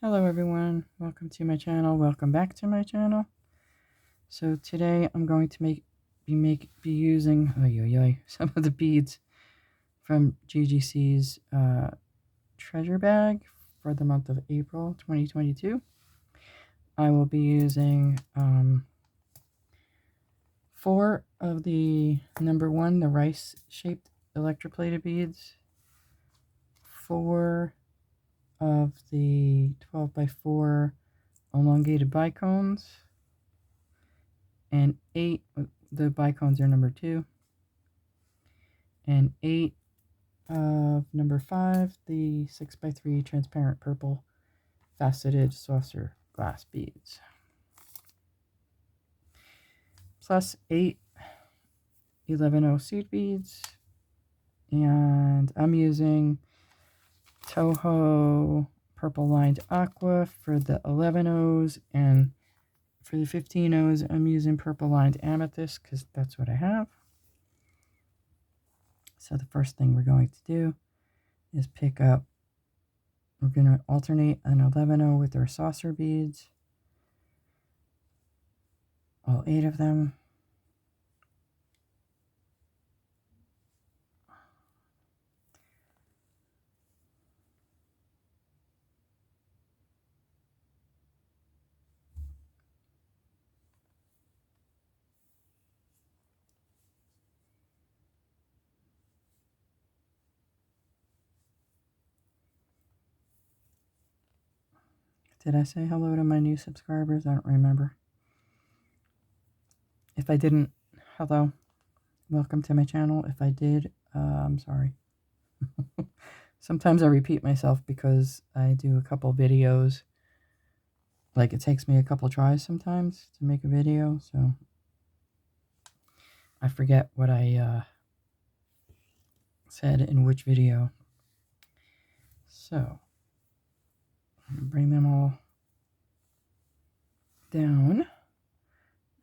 Hello everyone, welcome to my channel, welcome back to my channel. So today I'm going to be using some of the beads from GGC's treasure bag for the month of April 2022. I will be using 4 of the number 1, the rice shaped electroplated beads, 4 of the 12x4 elongated bicones, and 8, the bicones are number 2, and 8 of number 5, the 6x3 transparent purple faceted saucer glass beads, plus 8 11-0 seed beads, and I'm using Toho purple lined aqua for the 11-0s, and for the 15-0s I'm using purple lined amethyst because that's what I have. So the first thing we're going to do is we're going to alternate an 11-0 with our saucer beads, all 8 of them. Did I say hello to my new subscribers? I don't remember. If I didn't, hello. Welcome to my channel. If I did, I'm sorry. Sometimes I repeat myself because I do a couple videos. Like, it takes me a couple tries sometimes to make a video, so I forget what I said in which video. So, I'm going to bring them all down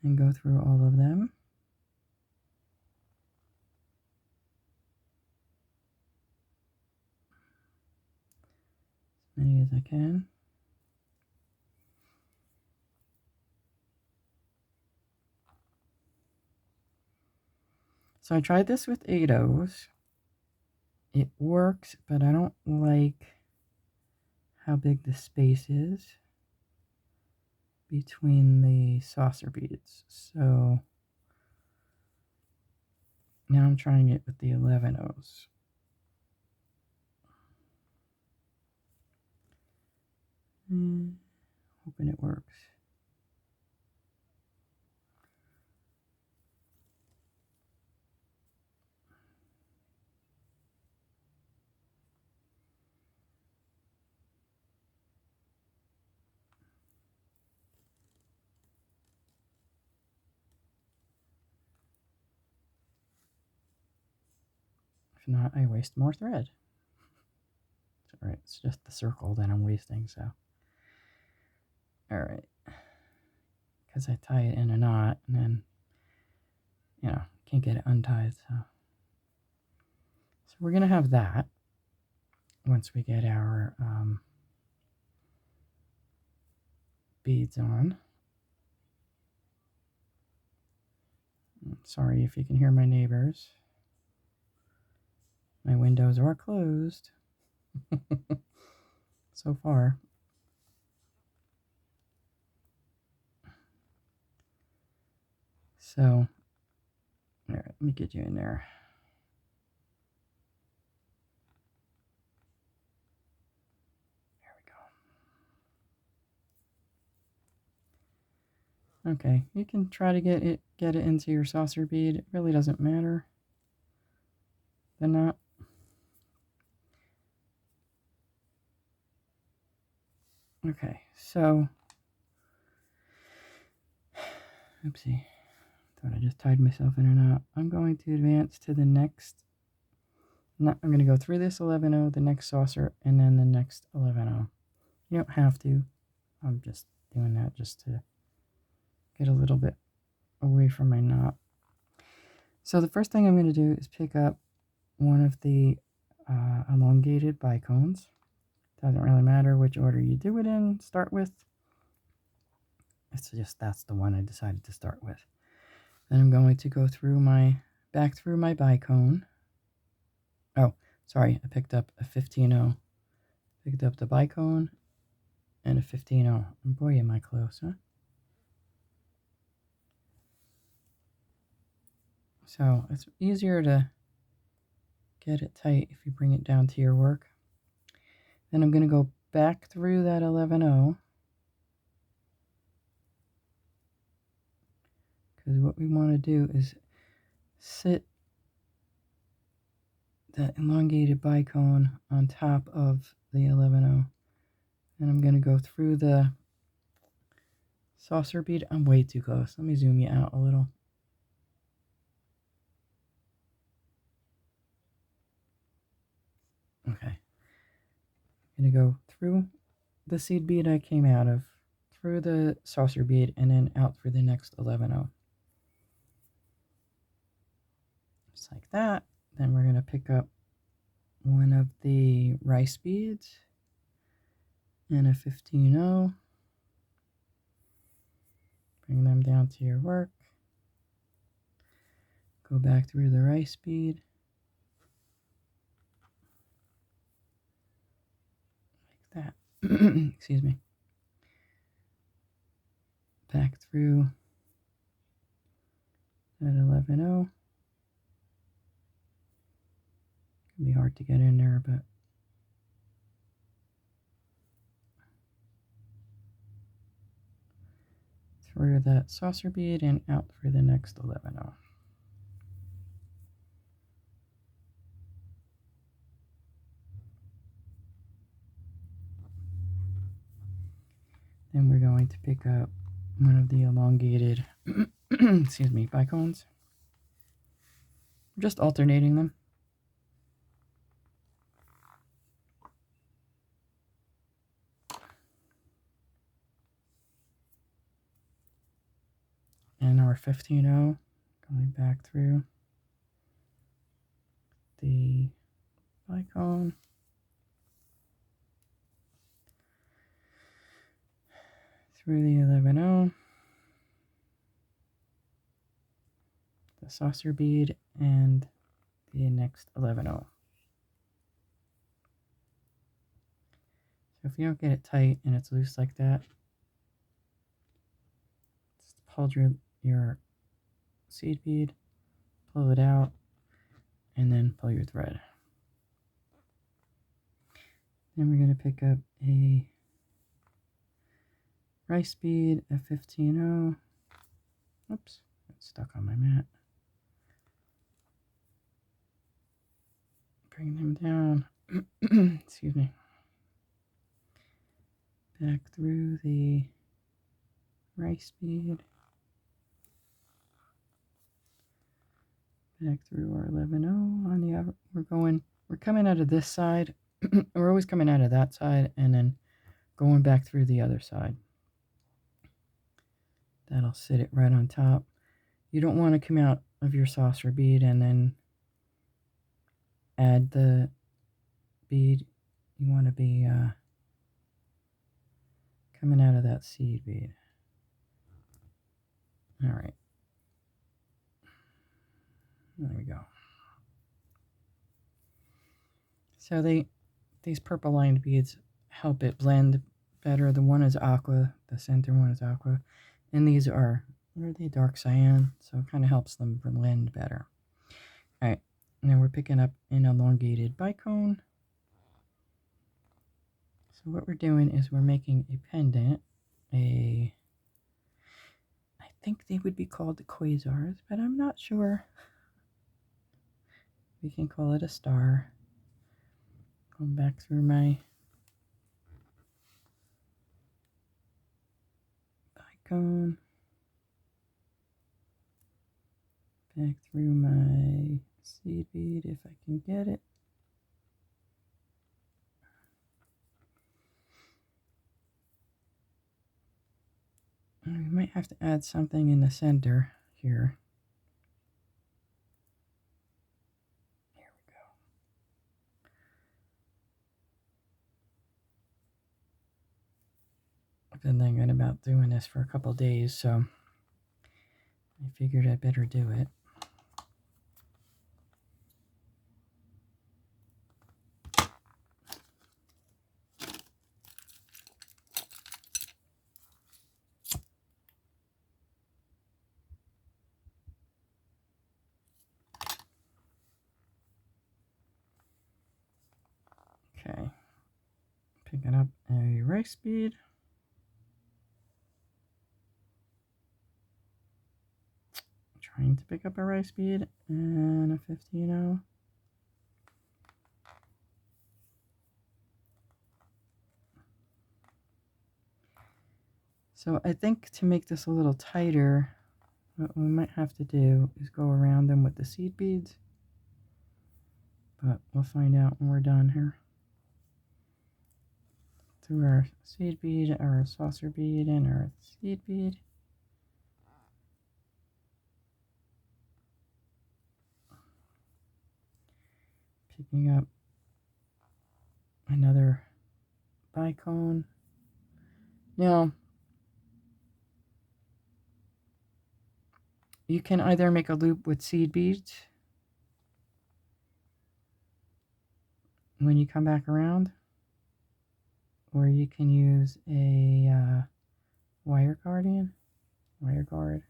and go through all of them. As many as I can. So I tried this with 8-0s. It works, but I don't like how big the space is between the saucer beads. So now I'm trying it with the 11-0s. Hoping it works. If not, I waste more thread. Alright, it's just the circle that I'm wasting, so. Alright. Because I tie it in a knot, and then, can't get it untied, so. So we're going to have that once we get our beads on. Sorry if you can hear my neighbors. My windows are closed. So far. So, all right, let me get you in there. There we go. Okay, you can try to get it into your saucer bead. It really doesn't matter. The knot. Okay, so, oopsie, thought I just tied myself in a knot. I'm going to advance to the next. I'm going to go through this 11-0, the next saucer, and then the next 11-0. You don't have to. I'm just doing that just to get a little bit away from my knot. So the first thing I'm going to do is pick up one of the elongated bicones, Doesn't really matter which order you do it in, start with. It's just that's the one I decided to start with. Then I'm going to go back through my bicone. Oh, sorry, I picked up a 15-0. Picked up the bicone and a 15-0. And boy, am I close, huh? So it's easier to get it tight if you bring it down to your work. Then I'm going to go back through that 11-0. Because what we want to do is sit that elongated bicone on top of the 11-0. And I'm going to go through the saucer bead. I'm way too close. Let me zoom you out a little. Okay. I'm going to go through the seed bead I came out of, through the saucer bead, and then out through the next 11-0. Just like that. Then we're going to pick up one of the rice beads and a 15-0. Bring them down to your work. Go back through the rice bead. Like that. Excuse me. Back through that 11-0. Can be hard to get in there, but through that saucer bead and out through the next 11-0. Then we're going to pick up one of the elongated, excuse me, bicones. We're just alternating them. And our 15-0 going back through the bicone. Through the 11-0. The saucer bead and the next 11-0. So if you don't get it tight and it's loose like that, just hold your seed bead, pull it out, and then pull your thread. Then we're going to pick up a rice bead, a 15-0. Oops, it's stuck on my mat. Bring them down. Excuse me. Back through the rice bead. Back through our 11-0 on the other. We're coming out of this side. We're always coming out of that side and then going back through the other side. That'll sit it right on top. You don't want to come out of your saucer bead and then add the bead. You want to be coming out of that seed bead. All right. There we go. So these purple lined beads help it blend better. The one is aqua, the center one is aqua, and these are, what are they, dark cyan, so it kind of helps them blend better. All right, now we're picking up an elongated bicone. So what we're doing is we're making a pendant, I think they would be called the Quasars, but I'm not sure. We can call it a star. Going back through my bicone. Back through my seed bead if I can get it. And we might have to add something in the center here. Here we go. I've been thinking about doing this for a couple days, so I figured I'd better do it. Okay, picking up a rice bead. Trying to pick up a rice bead and a 15-0. So I think to make this a little tighter, what we might have to do is go around them with the seed beads. But we'll find out when we're done here. Through our seed bead, our saucer bead, and our seed bead. Picking up another bicone. Now, you can either make a loop with seed beads when you come back around, or you can use a wire guard.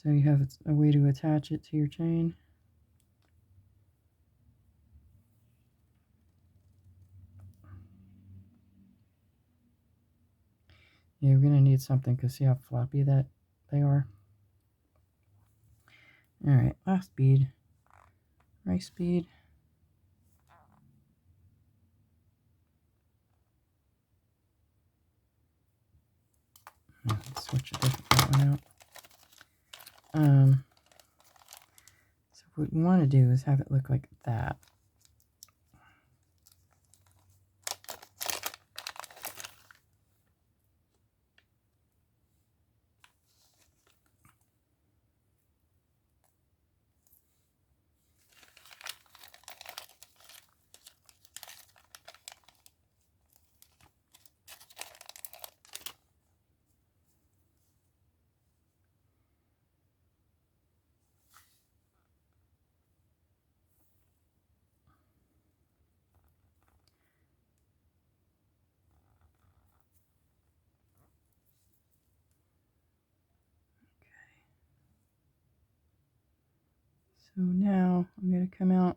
So you have a way to attach it to your chain. Yeah, we're going to need something because see how floppy that they are. Alright, last bead. Rice bead. Let's switch a different one out. So what we want to do is have it look like that. So now I'm going to come out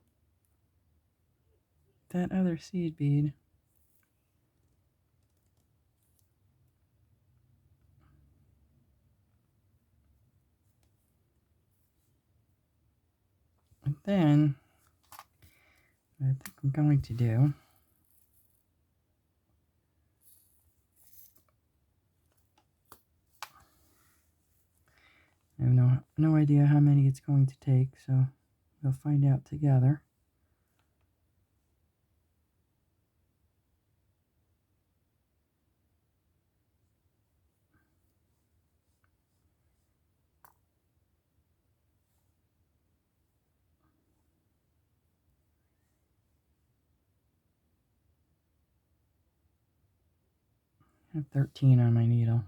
that other seed bead. And then what I think I'm going to do I have no idea how many it's going to take, so we'll find out together. I have 13 on my needle.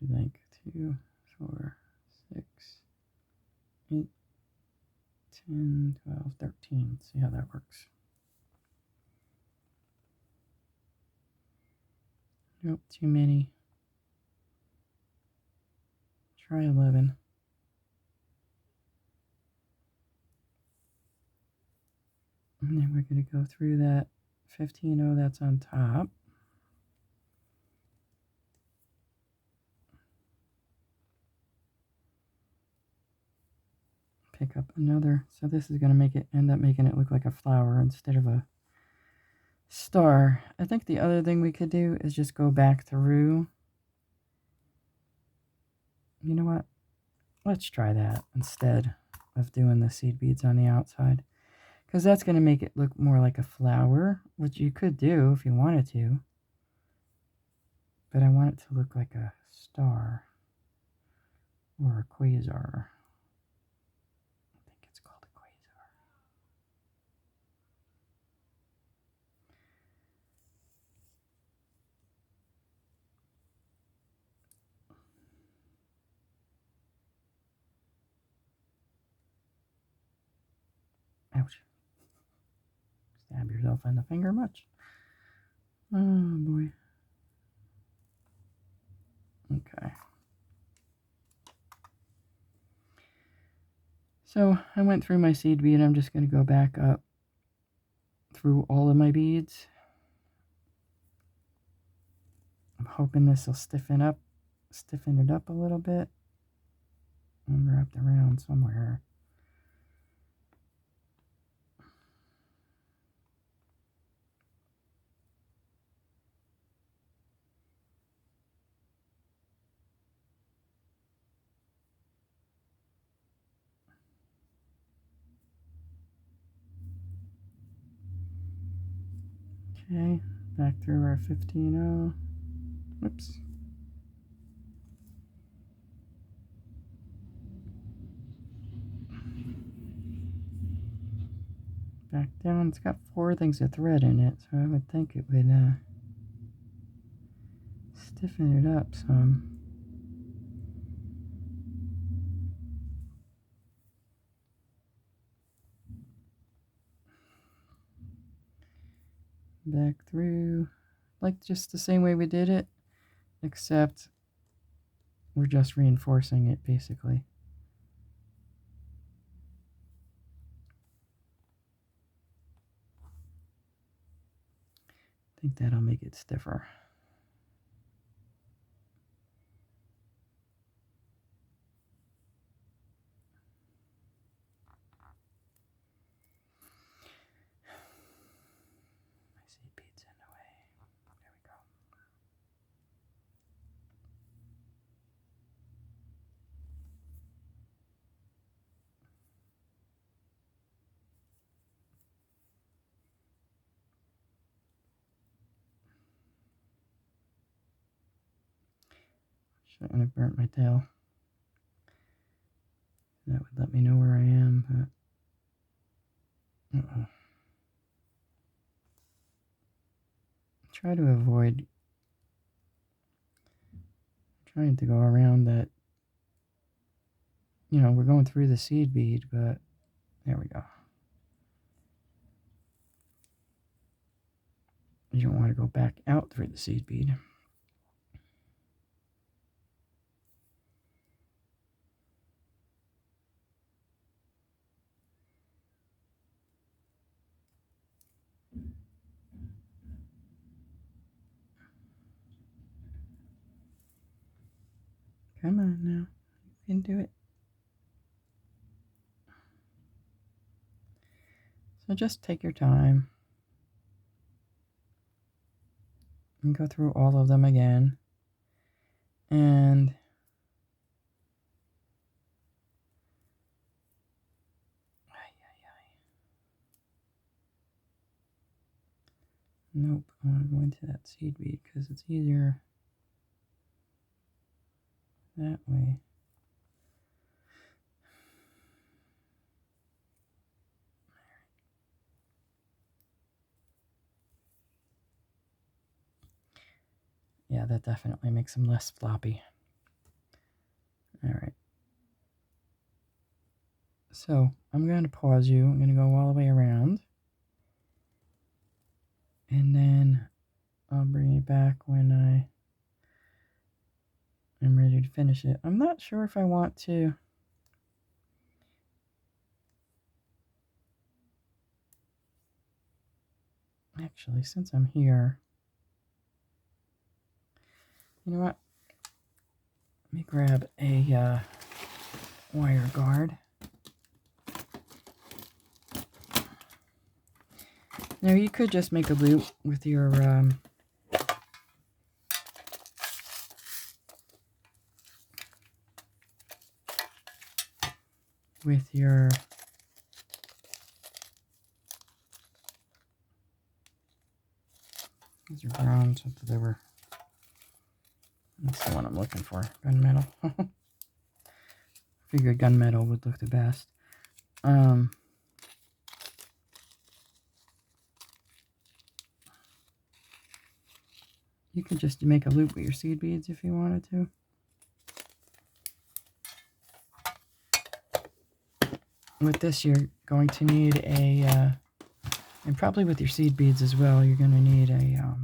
I think 2, 4, 6, 8, 10, 12, 13. Let's see how that works. Nope, too many. Try 11. And then we're going to go through that 15-0 that's on top. Pick up another. So this is going to end up making it look like a flower instead of a star. I think the other thing we could do is just go back through. You know what? Let's try that instead of doing the seed beads on the outside. Because that's going to make it look more like a flower, which you could do if you wanted to. But I want it to look like a star or a quasar. I think it's called a quasar. stab yourself in the finger much. Oh boy. Okay. So I went through my seed bead. I'm just going to go back up through all of my beads. I'm hoping this will stiffen it up a little bit. I'm wrapped around somewhere. Okay, back through our 15-0. Oops. Back down. It's got 4 things of thread in it, so I would think it would stiffen it up some. Back through, like just the same way we did it, except we're just reinforcing it basically. I think that'll make it stiffer. My seed bead's in the way. There we go. Shouldn't have burnt my tail. That would let me know where I am, but try to avoid trying to go around that. You know, we're going through the seed bead, but there we go. You don't want to go back out through the seed bead. Come on now, you can do it. So just take your time and go through all of them again. And nope, I want to go into that seed bead because it's easier that way. Yeah, that definitely makes them less floppy. All right. So I'm going to pause you. I'm going to go all the way around. And then I'll bring you back when I am ready to finish it. I'm not sure if I want to. Actually, since I'm here, you know what? Let me grab a wire guard. Now you could just make a loop with your these are bronze, they were. That's the one I'm looking for. Gunmetal. Figured gunmetal would look the best. You could just make a loop with your seed beads if you wanted to. With this, you're going to need a And probably with your seed beads as well, you're going to need a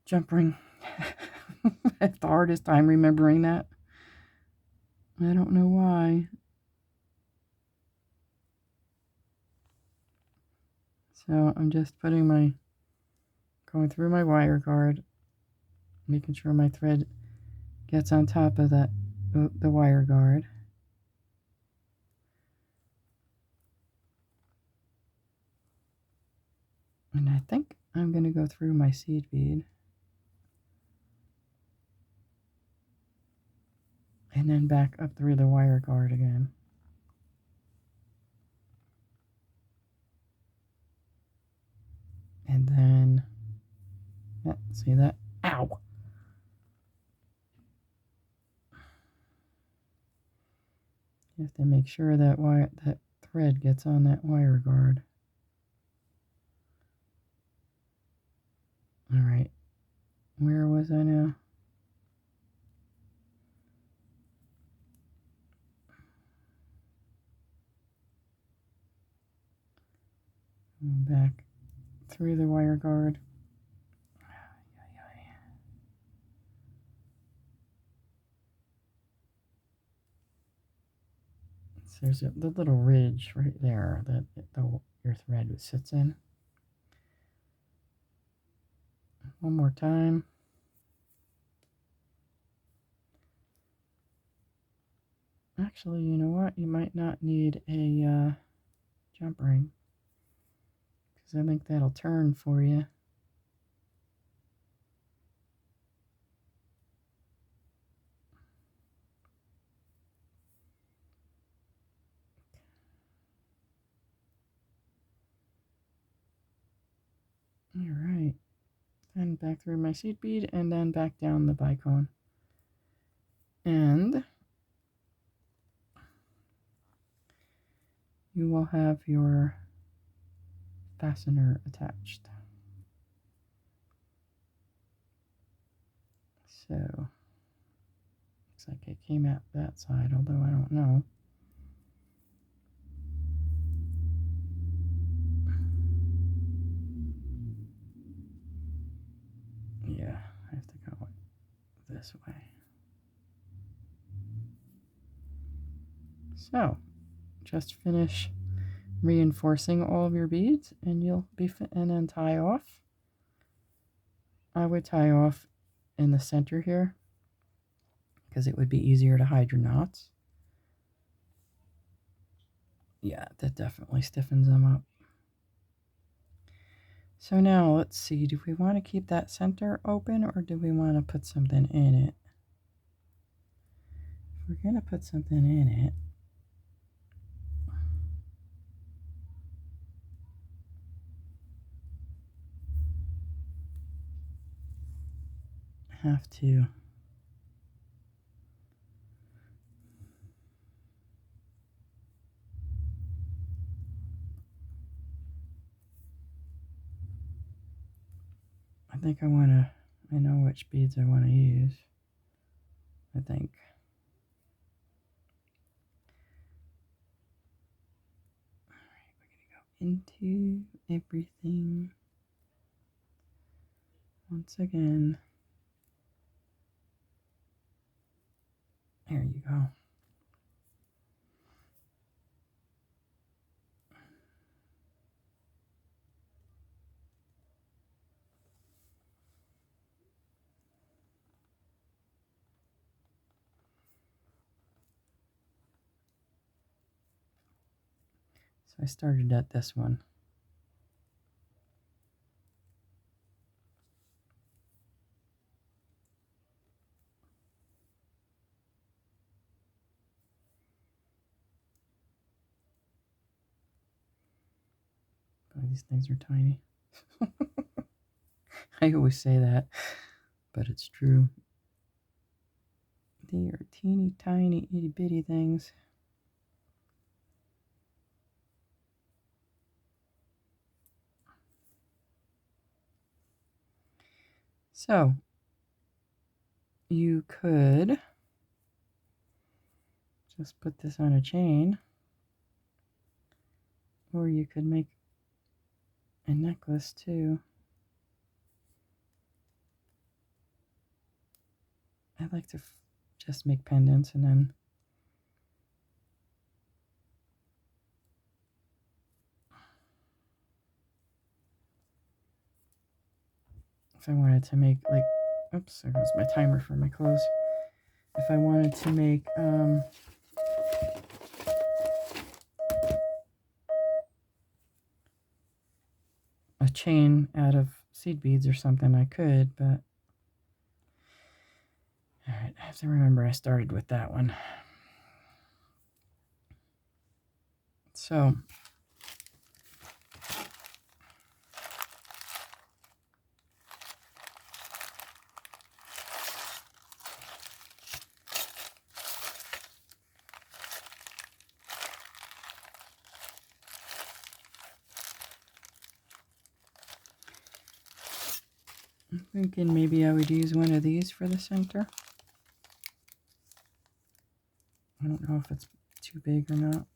jump ring. I have the hardest time remembering that. I don't know why. So I'm just going through my wire guard, making sure my thread gets on top of the wire guard. And I think I'm going to go through my seed bead. And then back up through the wire guard again. And then, yeah, see that? Ow! You have to make sure that that thread gets on that wire guard. All right, where was I now? Back through the wire guard. So there's the little ridge right there that your thread sits in. One more time. Actually, you know what? You might not need a jump ring, because I think that'll turn for you. All right. Then back through my seed bead and then back down the bicone. And you will have your fastener attached. So, looks like it came out that side, although I don't know. Yeah, I have to go this way. So, just finish reinforcing all of your beads and you'll be and then tie off. I would tie off in the center here because it would be easier to hide your knots. Yeah, that definitely stiffens them up. So now let's see, do we want to keep that center open or do we want to put something in it? If we're going to put something in it, I have to I know which beads I want to use. I think. Alright, we're going to go into everything. Once again. There you go. So I started at this one. Boy, these things are tiny. I always say that, but it's true. They are teeny tiny itty bitty things. So, you could just put this on a chain, or you could make a necklace too. I like to just make pendants and then if I wanted to make like, oops, there goes my timer for my clothes. If I wanted to make a chain out of seed beads or something, I could, but all right, I have to remember I started with that one. So I'm thinking maybe I would use one of these for the center. I don't know if it's too big or not.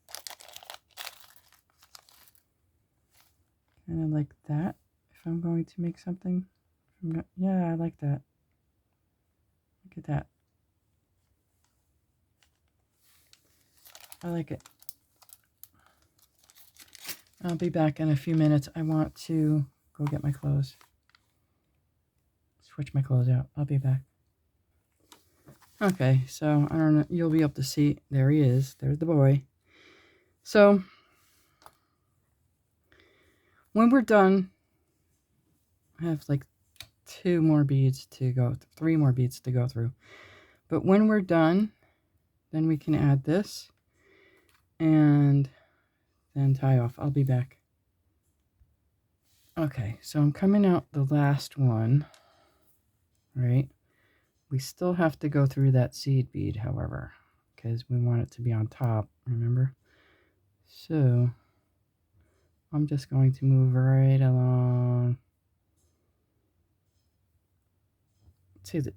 Kind of like that. If I'm going to make something. Yeah, I like that. Look at that. I like it. I'll be back in a few minutes. I want to go get my clothes. Switch my clothes out. I'll be back. Okay, so I don't know. You'll be able to see. There he is. There's the boy. So when we're done, I have like 3 more beads to go through. But when we're done, then we can add this and then tie off. I'll be back. Okay, so I'm coming out the last one, right? We still have to go through that seed bead, however, because we want it to be on top, remember? So I'm just going to move right along to the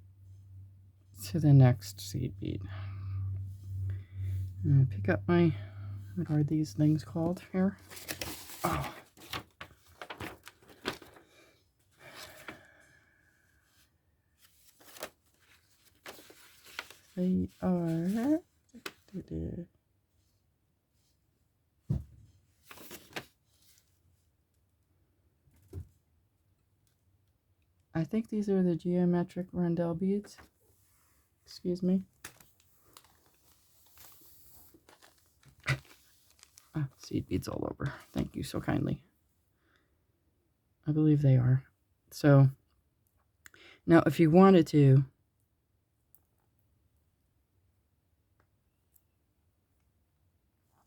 next seed bead. I'm going to pick up my, what are these things called here? Oh. They are, I think these are the geometric rondelle beads. Excuse me. Ah, seed beads all over. Thank you so kindly. I believe they are. So now if you wanted to,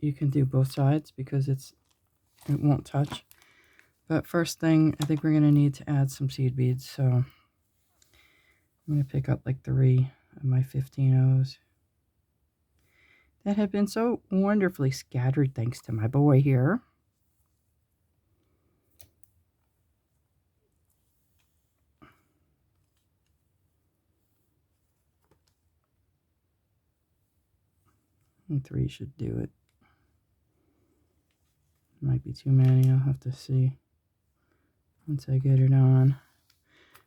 you can do both sides because it won't touch. But first thing, I think we're going to need to add some seed beads. So I'm going to pick up like 3 of my 15-Os that have been so wonderfully scattered thanks to my boy here. And 3 should do it. Might be too many. I'll have to see once I get it on.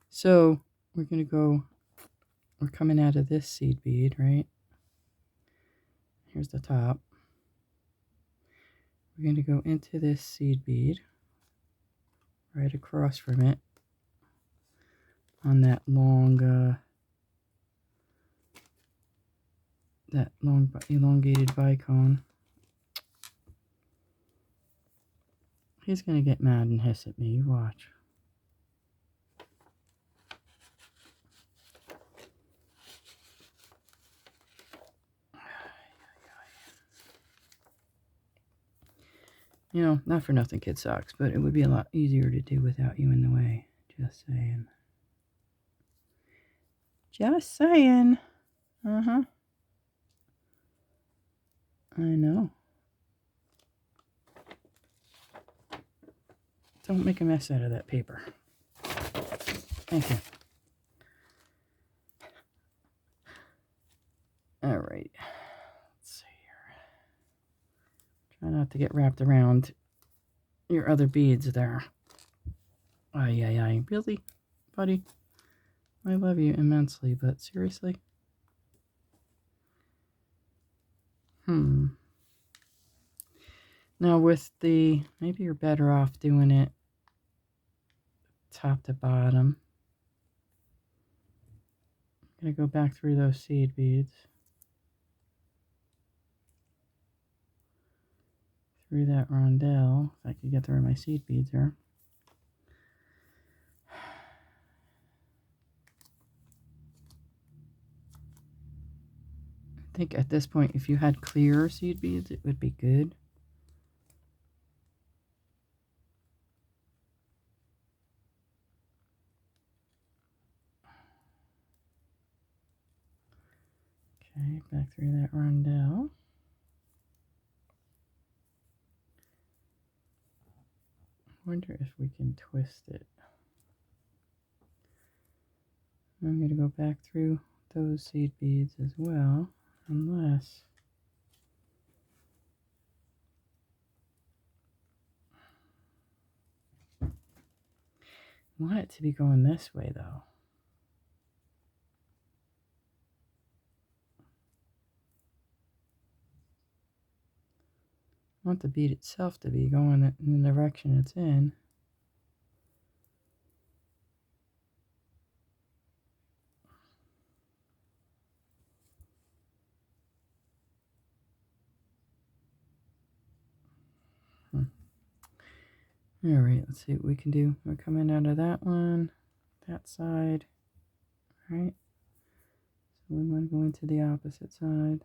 So we're going to go, we're coming out of this seed bead, right? Here's the top. We're going to go into this seed bead right across from it on that long elongated bicone. He's going to get mad and hiss at me. Watch. You know, not for nothing, kid socks, but it would be a lot easier to do without you in the way. Just saying. Just saying. Uh-huh. I know. Don't make a mess out of that paper. Thank you. right. Let's see here. Try not to get wrapped around your other beads there. Ay, ay, ay. Really, buddy? I love you immensely, but seriously? Now with the, maybe you're better off doing it top to bottom. I'm gonna go back through those seed beads. Through that rondelle, if I could get through my seed beads here. I think at this point, if you had clear seed beads, it would be good. Okay, back through that rondelle. I wonder if we can twist it. I'm going to go back through those seed beads as well, unless... I want it to be going this way, though. I want the bead itself to be going in the direction it's in. Alright, let's see what we can do. We're coming out of that one, that side. Alright. So we want to go into the opposite side.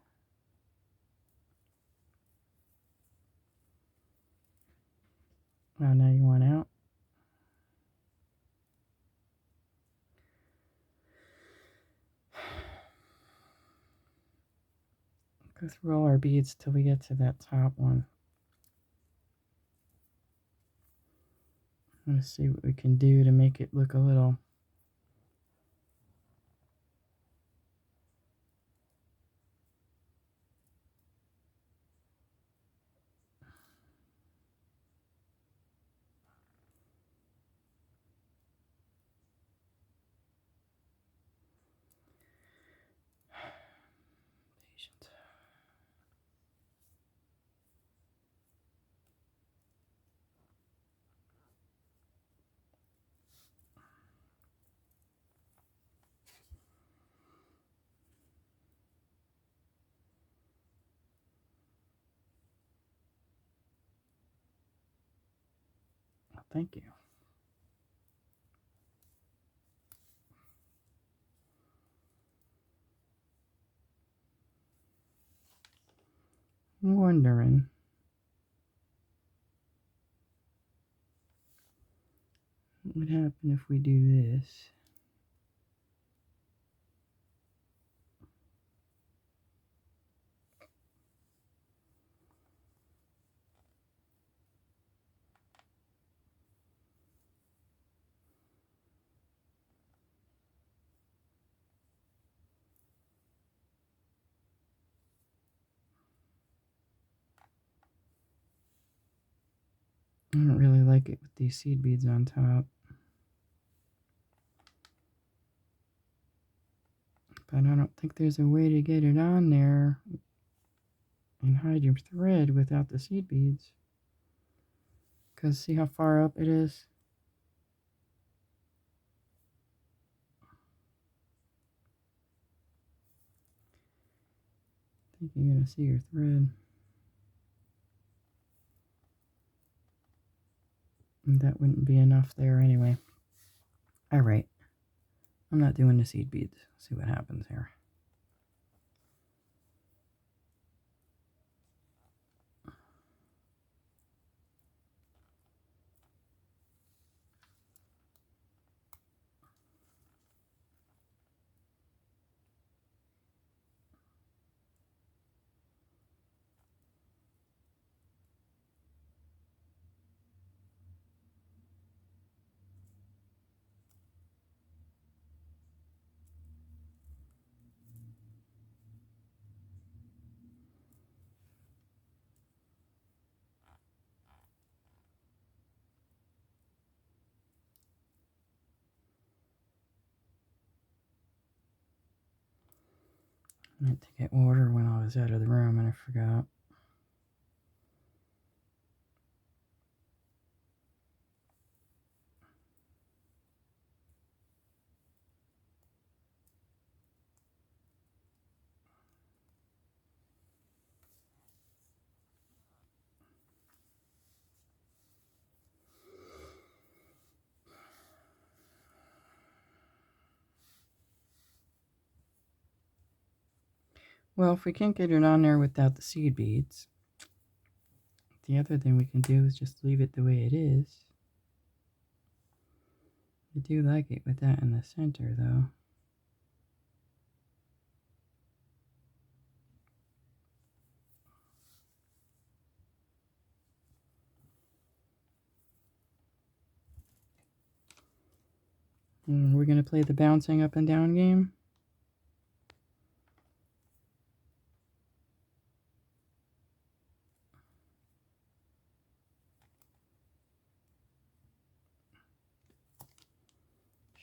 Oh, now you want out. Go through all our beads till we get to that top one. I'm going to see what we can do to make it look a little... patient. Oh, thank you. I'm wondering what would happen if we do this. I don't really like it with these seed beads on top. But I don't think there's a way to get it on there and hide your thread without the seed beads. Because see how far up it is? I think you're going to see your thread. And that wouldn't be enough there anyway. Alright. I'm not doing the seed beads. See what happens here. I meant to get water when I was out of the room and I forgot. Well, if we can't get it on there without the seed beads, the other thing we can do is just leave it the way it is. I do like it with that in the center, though. We're going to play the bouncing up and down game.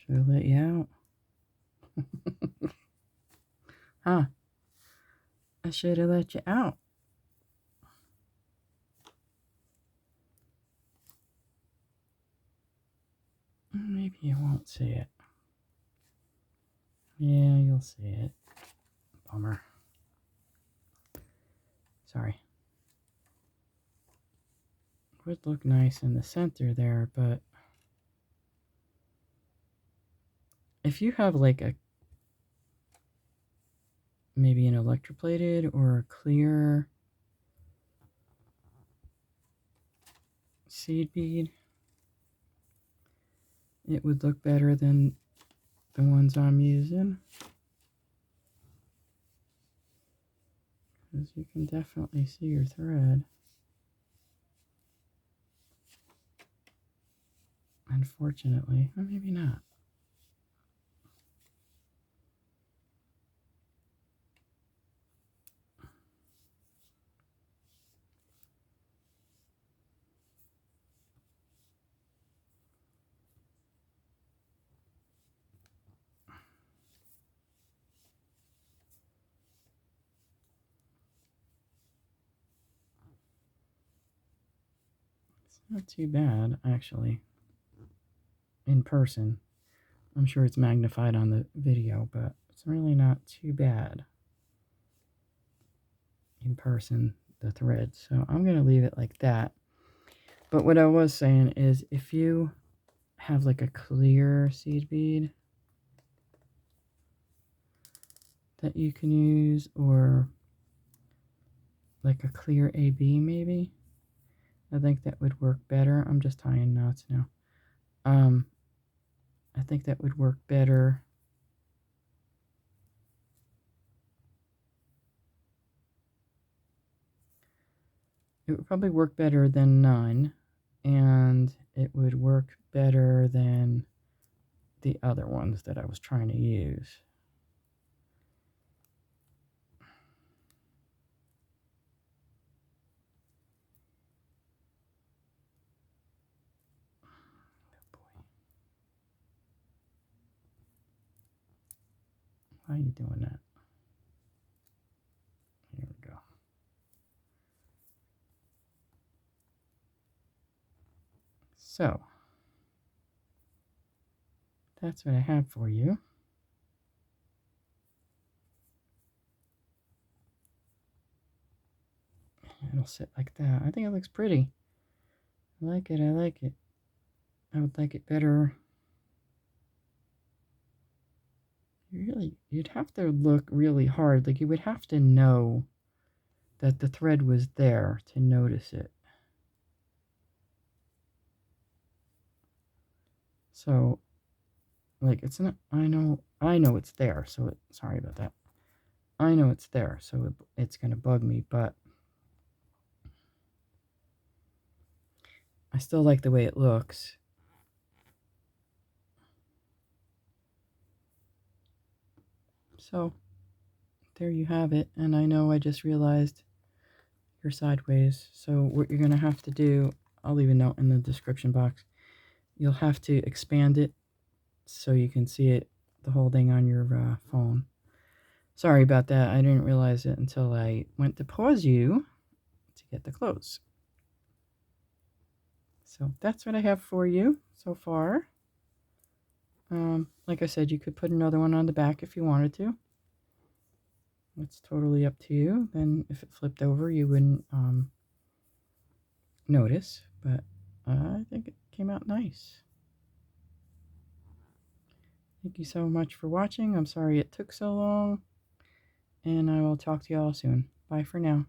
Should I let you out? Huh. I should have let you out. Maybe you won't see it. Yeah, you'll see it. Bummer. Sorry. Would look nice in the center there, but if you have like maybe an electroplated or a clear seed bead, it would look better than the ones I'm using. Because you can definitely see your thread. Unfortunately, or maybe not. It's not too bad, actually. In person. I'm sure it's magnified on the video, but it's really not too bad in person, the thread. So I'm going to leave it like that. But what I was saying is if you have like a clear seed bead that you can use, or like a clear AB maybe, I think that would work better. I'm just tying knots now. I think that would work better. It would probably work better than none, and it would work better than the other ones that I was trying to use. Why are you doing that? Here we go. So, that's what I have for you. It'll sit like that. I think it looks pretty. I like it. I like it. I would like it better. You'd have to look really hard. Like, you would have to know that the thread was there to notice it. So, like, it's not, I know it's there, so sorry about that. I know it's there, so it's going to bug me, but I still like the way it looks. So, there you have it, and I know I just realized you're sideways, so what you're going to have to do, I'll leave a note in the description box, you'll have to expand it so you can see it, the whole thing on your phone. Sorry about that. I didn't realize it until I went to pause you to get the close. So that's what I have for you so far. Like I said, you could put another one on the back if you wanted to. It's totally up to you. Then if it flipped over, you wouldn't notice, but I think it came out nice. Thank you so much for watching. I'm sorry it took so long, and I will talk to you all soon. Bye for now.